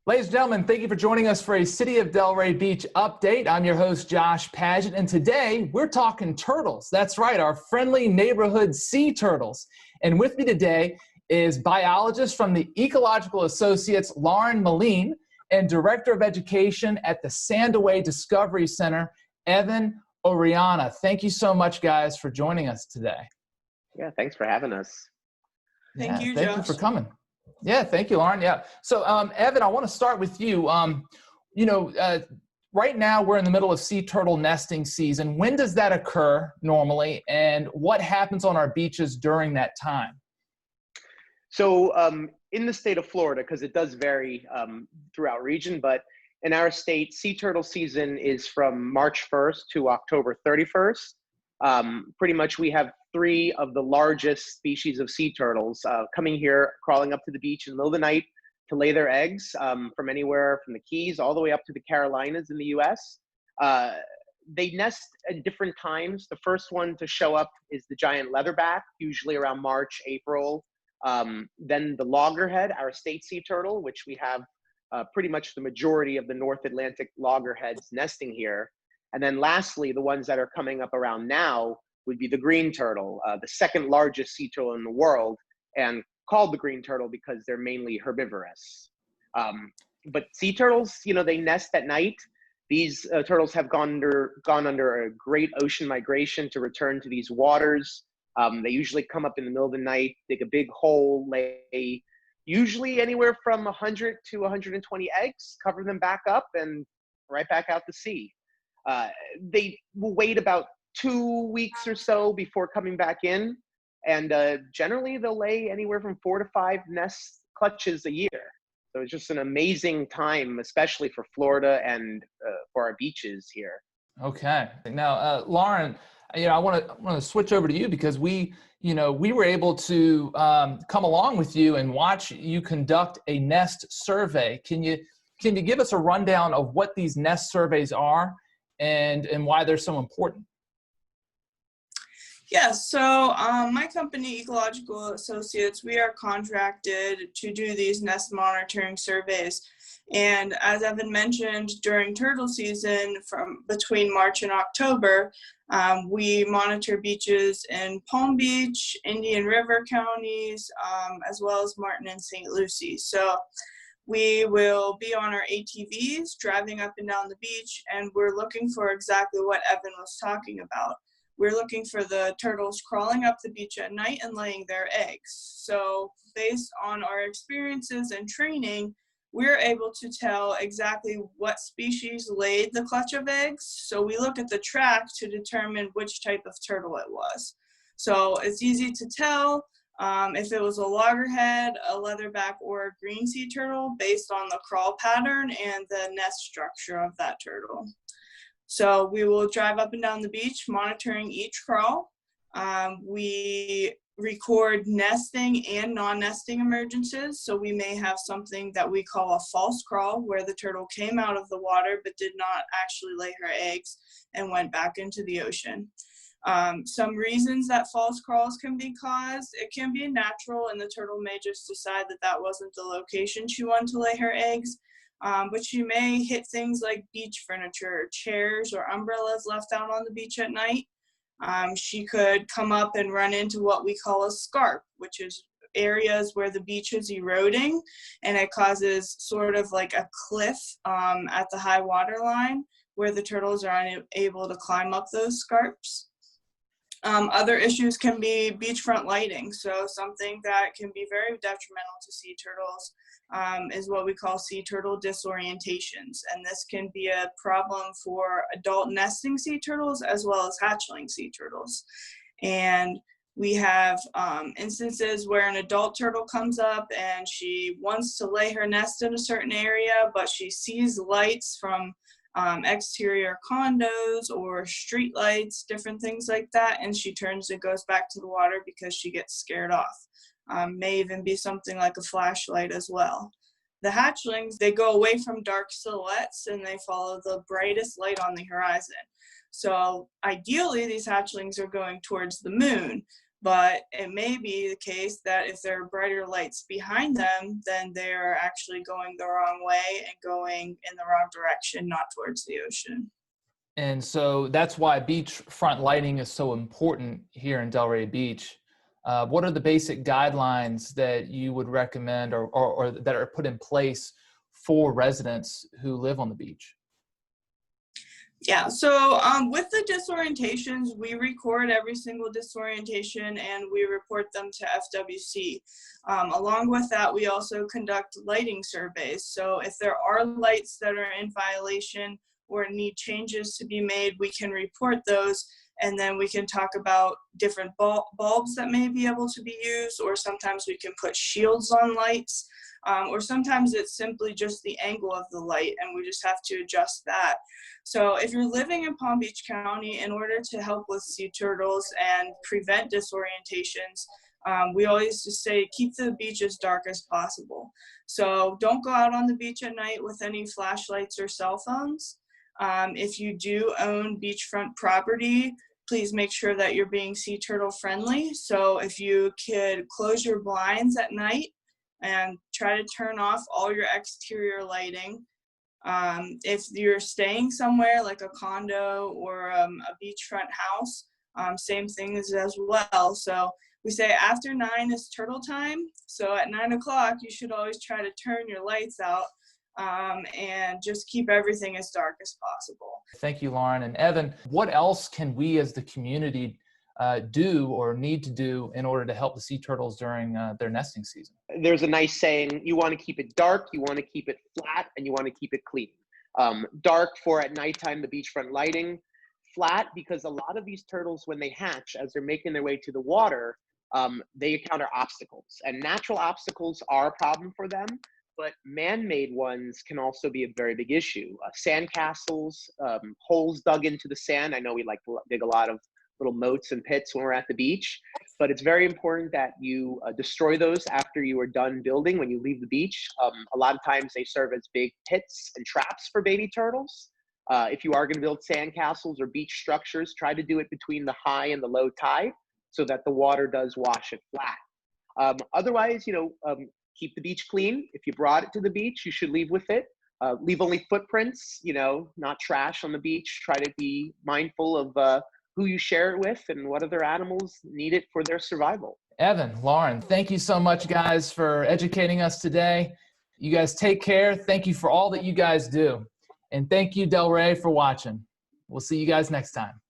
Ladies and gentlemen, thank you for joining us for a City of Delray Beach update. I'm your host, Josh Paget, and today we're talking turtles. That's right, our friendly neighborhood sea turtles. And with me today is biologist from the Ecological Associates, Lauren Moline, and Director of Education at the Sandoway Discovery Center, Evan Oriana. Thank you so much, guys, for joining us today. Yeah, thanks for having us. Thank you for coming. Yeah, thank you, Lauren. Yeah. So, Evan, I want to start with you. Right now we're in the middle of sea turtle nesting season. When does that occur normally, and what happens on our beaches during that time? So, in the state of Florida, because it does vary throughout region, but in our state, sea turtle season is from March 1st to October 31st. Pretty much we have three of the largest species of sea turtles coming here, crawling up to the beach in the middle of the night to lay their eggs from anywhere from the Keys all the way up to the Carolinas in the US. They nest at different times. The first one to show up is the giant leatherback, usually around March, April. Then the loggerhead, our state sea turtle, which we have pretty much the majority of the North Atlantic loggerheads nesting here. And then lastly, the ones that are coming up around now would be the green turtle, the second largest sea turtle in the world, and called the green turtle because they're mainly herbivorous. But sea turtles, they nest at night. These turtles have gone under a great ocean migration to return to these waters. They usually come up in the middle of the night, dig a big hole, lay usually anywhere from 100 to 120 eggs, cover them back up, and right back out to sea. They will wait about 2 weeks or so before coming back in, and generally they'll lay anywhere from 4 to 5 nest clutches a year. So it's just an amazing time, especially for Florida and for our beaches here. Okay. Now, Lauren, I want to switch over to you because we were able to come along with you and watch you conduct a nest survey. Can you give us a rundown of what these nest surveys are and why they're so important? Yeah, so my company, Ecological Associates, we are contracted to do these nest monitoring surveys. And as Evan mentioned, during turtle season, from between March and October, we monitor beaches in Palm Beach, Indian River counties, as well as Martin and St. Lucie. So we will be on our ATVs driving up and down the beach, and we're looking for exactly what Evan was talking about. We're looking for the turtles crawling up the beach at night and laying their eggs. So based on our experiences and training, we're able to tell exactly what species laid the clutch of eggs. So we look at the track to determine which type of turtle it was. So it's easy to tell if it was a loggerhead, a leatherback, or a green sea turtle based on the crawl pattern and the nest structure of that turtle. So we will drive up and down the beach monitoring each crawl. We record nesting and non-nesting emergencies. So we may have something that we call a false crawl, where the turtle came out of the water but did not actually lay her eggs and went back into the ocean. Some reasons that false crawls can be caused: it can be natural, and the turtle may just decide that that wasn't the location she wanted to lay her eggs. But she may hit things like beach furniture, chairs, or umbrellas left out on the beach at night. She could come up and run into what we call a scarp, which is areas where the beach is eroding, and it causes sort of like a cliff at the high water line where the turtles are unable to climb up those scarps. Other issues can be beachfront lighting. So something that can be very detrimental to sea turtles is what we call sea turtle disorientations. And this can be a problem for adult nesting sea turtles as well as hatchling sea turtles. And we have instances where an adult turtle comes up and she wants to lay her nest in a certain area, but she sees lights from exterior condos or street lights, different things like that, and she turns and goes back to the water because she gets scared off. May even be something like a flashlight as well. The hatchlings, they go away from dark silhouettes and they follow the brightest light on the horizon. So ideally, these hatchlings are going towards the moon, but it may be the case that if there are brighter lights behind them, then they're actually going the wrong way and going in the wrong direction, not towards the ocean. And so that's why beachfront lighting is so important here in Delray Beach. What are the basic guidelines that you would recommend or that are put in place for residents who live on the beach? Yeah, so with the disorientations, we record every single disorientation and we report them to FWC. Along with that, we also conduct lighting surveys. So if there are lights that are in violation or need changes to be made, we can report those, and then we can talk about different bulbs that may be able to be used, or sometimes we can put shields on lights, or sometimes it's simply just the angle of the light and we just have to adjust that. So if you're living in Palm Beach County, in order to help with sea turtles and prevent disorientations, we always just say keep the beach as dark as possible. So don't go out on the beach at night with any flashlights or cell phones. If you do own beachfront property, please make sure that you're being sea turtle friendly. So if you could close your blinds at night and try to turn off all your exterior lighting. If you're staying somewhere like a condo or a beachfront house, same thing as well. So we say after 9 is turtle time. So at 9 o'clock, you should always try to turn your lights out and just keep everything as dark as possible. Thank you, Lauren. And Evan, what else can we as the community do or need to do in order to help the sea turtles during their nesting season? There's a nice saying, you want to keep it dark, you want to keep it flat, and you want to keep it clean. Dark for at nighttime, the beachfront lighting. Flat because a lot of these turtles, when they hatch, as they're making their way to the water, they encounter obstacles. And natural obstacles are a problem for them, but man-made ones can also be a very big issue. Sand castles, holes dug into the sand. I know we like to dig a lot of little moats and pits when we're at the beach, but it's very important that you destroy those after you are done building when you leave the beach. A lot of times they serve as big pits and traps for baby turtles. If you are going to build sand castles or beach structures, try to do it between the high and the low tide so that the water does wash it flat. Otherwise, keep the beach clean. If you brought it to the beach, you should leave with it. Leave only footprints, not trash on the beach. Try to be mindful of who you share it with and what other animals need it for their survival. Evan, Lauren, thank you so much, guys, for educating us today. You guys take care. Thank you for all that you guys do. And thank you, Delray, for watching. We'll see you guys next time.